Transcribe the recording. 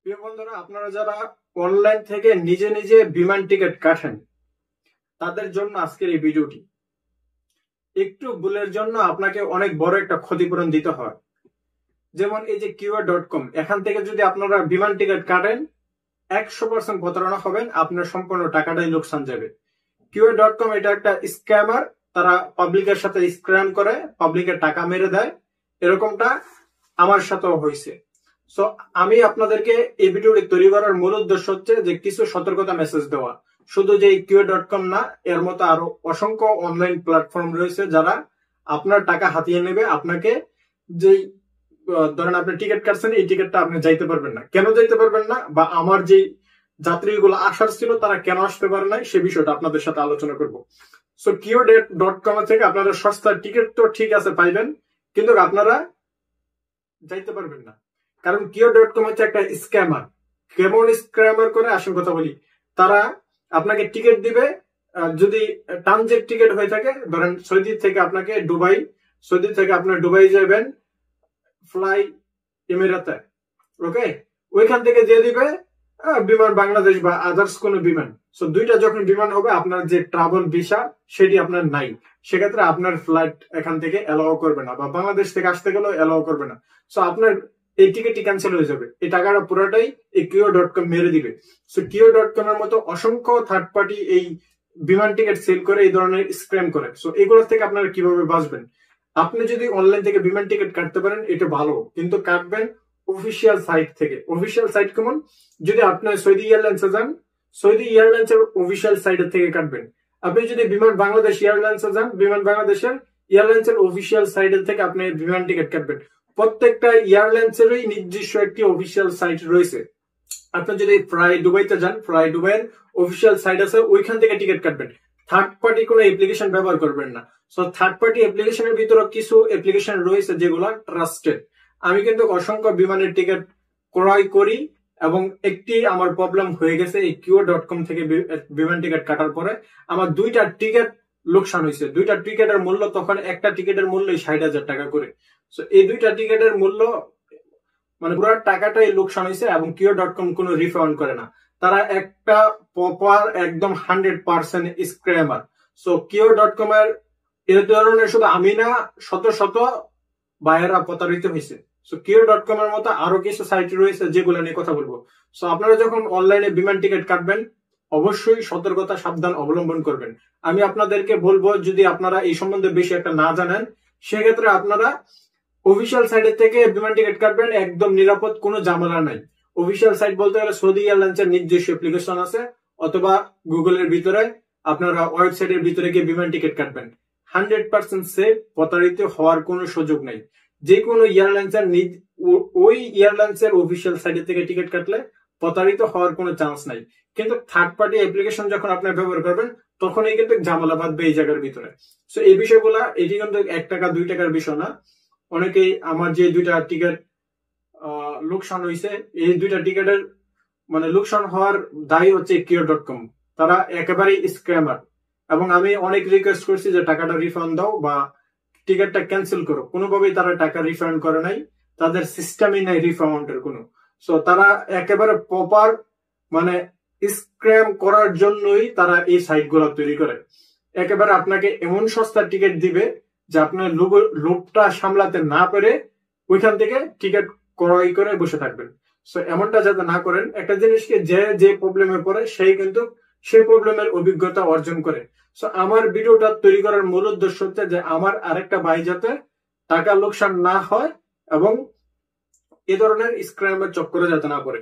প্রিয় বন্ধুরা, আপনারা যারা অনলাইন থেকে নিজে নিজে বিমান টিকিট কাটেন তাদের জন্য আজকের এই ভিডিওটি। একটু ভুলের জন্য আপনাকে অনেক বড় একটা ক্ষতিপূরণ দিতে হয়। যেমন এই যে কিউআর.কম, এখান থেকে যদি আপনারা বিমান টিকিট কাটেন 100% প্রতারণা হবেন, আপনার সম্পূর্ণ টাকাটাই লোকসান যাবে। কিউআর.কম এটা একটা স্ক্যামার, তারা পাবলিকের সাথে স্ক্যাম করে পাবলিকের টাকা মেরে দেয়। এরকমটা আমার সাথেও হয়েছে। সো আমি আপনাদেরকে এই ভিডিওটি তৈরি করার মূল উদ্দেশ্য হচ্ছে যে কিছু সতর্কতা মেসেজ দেওয়া। শুধু যে কিউআর.কম না, এর মতো আরো অসংখ্য অনলাইন প্ল্যাটফর্ম রয়েছে যারা আপনার টাকা হাতিয়ে নেবে। আপনাকে যেই ধরেন আপনি টিকিট কাটছেন, এই টিকিটটা আপনি যাইতে পারবেন না, কেন যাইতে পারবেন না, বা আমার যে যাত্রীগুলো আসার ছিল তারা কেন আসতে পারে নাই, সে বিষয়টা আপনাদের সাথে আলোচনা করব। সো কিউআর.কম থেকে আপনারা সস্তার টিকিট তো ঠিক আছে পাইবেন, কিন্তু আপনারা যাইতে পারবেন না। কারণ কিউআর.কম হচ্ছে একটা স্ক্যামার। কেমন স্ক্যামার করে আসল কথা বলি, তারা আপনাকে টিকিট দিবে, যদি ট্রানজিট টিকিট হয়ে থাকে, ধরেন সৌদি থেকে আপনাকে দুবাই, সৌদি থেকে আপনার দুবাই যাবেন ফ্লাই এমিরাতে, ওকে, ওইখান থেকে দিয়ে দিবে বিমান বাংলাদেশ বা আদার্স কোন বিমান। সো দুইটা যখন বিমান হবে, আপনার যে ট্রাভেল ভিসা সেটি আপনার নাই, সেক্ষেত্রে আপনার ফ্লাইট এখান থেকে অ্যালাউ করবে না, বা বাংলাদেশ থেকে আসতে গেলেও অ্যালাউ করবে না। সো আপনার এই টিকিটটি ক্যান্সেল হয়ে যাবে, এই টাকাটা পুরোটাই এই কিউআর.কম মেরে দিবে। সো কিউআর.কম এর মতো অসংখ্য থার্ড পার্টি এই বিমান টিকিট সেল করে, এই ধরনের স্ক্যাম করে। সো এগুলোর থেকে আপনারা কিভাবে বাঁচবেন? আপনি যদি অনলাইন থেকে বিমান টিকিট কাটতে পারেন এটা ভালো, কিন্তু কাটবেন অফিসিয়াল সাইট থেকে। অফিসিয়াল সাইট কেমন? যদি আপনি সৌদি এয়ারলাইন্সে যান, সৌদি এয়ারলাইন্সের অফিসিয়াল সাইটের থেকে কাটবেন। আপনি যদি বিমান বাংলাদেশ এয়ারলাইন্সে যান, বিমান বাংলাদেশের এয়ারলাইন্সের অফিসিয়াল সাইটের থেকে আপনি বিমান টিকিট কাটবেন। প্রত্যেকটা এয়ারলাইন্সেরই নিজস্ব একটি অফিসিয়াল সাইট রয়েছে। আপনি যদি ফ্লাই দুবাইতে যান, ফ্লাই দুবাইয়ের অফিসিয়াল সাইট আছে, ওইখান থেকে টিকিট কাটবেন। থার্ড পার্টি কোনো অ্যাপ্লিকেশন ব্যবহার করবেন না। সো থার্ড পার্টি অ্যাপ্লিকেশনের ভিতরে কিছু অ্যাপ্লিকেশন রয়েছে যেগুলো ট্রাস্টেড। আমি কিন্তু অসংখ্য বিমানের টিকিট ক্রয় করি, এবং একটি আমার প্রবলেম হয়ে গেছে এই কিউআর.কম থেকে বিমান টিকিট কাটার পরে। আমার দুইটা টিকিট লোকসান হয়েছে। দুইটা টিকিটের মূল্য, তখন একটা টিকিটের মূল্য 60,000 টাকা করে। সো এই দুইটা টিকিটের মূল্য মানে পুরো টাকাটাই লোকসান হয়েছে, এবং কিউআর.কম কোনো রিফান্ড করে না। তারা একটা প্রপার একদম 100% স্ক্যামার। সো কিউআর.কম এর এই ধরনের শুধু আমি না, শত শত বায়েরা প্রতারিত হয়েছে। সো কিউআর.কম এর মতো আরো কিছু সাইট রয়েছে যেগুলো নিয়ে কথা বলবো। সো আপনারা যখন অনলাইনে বিমান টিকিট কাটবেন, অবশ্যই সতর্কতা সাবধান অবলম্বন করবেন। আমি আপনাদেরকে বলবো, যদি আপনারা এই সম্বন্ধে বেশি একটা না জানেন, সেক্ষেত্রে আপনারা অফিসিয়াল সাইটের থেকে বিমান টিকিট কাটবেন, একদম নিরাপদ, কোনো ঝামেলা নাই। অফিসিয়াল সাইট বলতে গেলে সৌদি এয়ারলাইন্সের নিজস্ব অ্যাপ্লিকেশন আছে, অথবা গুগলের ভিতরে আপনারা ওয়েবসাইটের ভিতরে গিয়ে বিমান টিকিট কাটবেন। 100% সেফ, প্রতারিত হওয়ার কোনো সুযোগ নেই। যে কোনো এয়ারলাইন্সের ওই এয়ারলাইন্সের অফিসিয়াল সাইট থেকে টিকিট কাটলে প্রতারিত হওয়ার কোনো চান্স নাই। কিন্তু থার্ড পার্টি অ্যাপ্লিকেশন যখন আপনি ব্যবহার করবেন, তখনই কিন্তু ঝামেলা বাঁধবে এই জায়গার ভিতরে। সো এই বিষয়গুলা, এটি কিন্তু 1 টাকা 2 টাকার বিষয় না। অনেকেই আমার যে দুইটা টিকিট লোকসান হয়েছে, এই দুইটা টিকিটের মানে লোকসান হওয়ার দায়ী হচ্ছে কিউআর.কম। তারা একেবারেই স্ক্যামার, এবং আমি অনেক রিকোয়েস্ট করছি যে টাকাটা রিফান্ড দাও বা টিকিটটা ক্যান্সেল করো। কোনোভাবেই তারা টাকা রিফান্ড করে নাই, তাদের সিস্টেমই নাই রিফান্ডের কোনো। সো তারা একেবারে প্রপার মানে স্ক্যাম করার জন্যই তারা এই সাইটগুলো তৈরি করে। একেবারে আপনাকে এমন সস্তা টিকিট দিবে যে আপনার লোভটা সামলাতে না পেরে ওইখান থেকে টিকিট ক্রয় করে বসে থাকবেন। সো এমনটা যাতে না করেন। একটা জিনিসকে যে প্রবলেমে পড়ে সেই কিন্তু সেই প্রবলেমের অভিজ্ঞতা অর্জন করে। সো আমার ভিডিওটা তৈরি করার মূল উদ্দেশ্য হচ্ছে যে আমার আরেকটা ভাই যাতে টাকা লোকসান না হয়, এবং এ ধরনের স্ক্যামের চক্করে যাতে না পড়ে।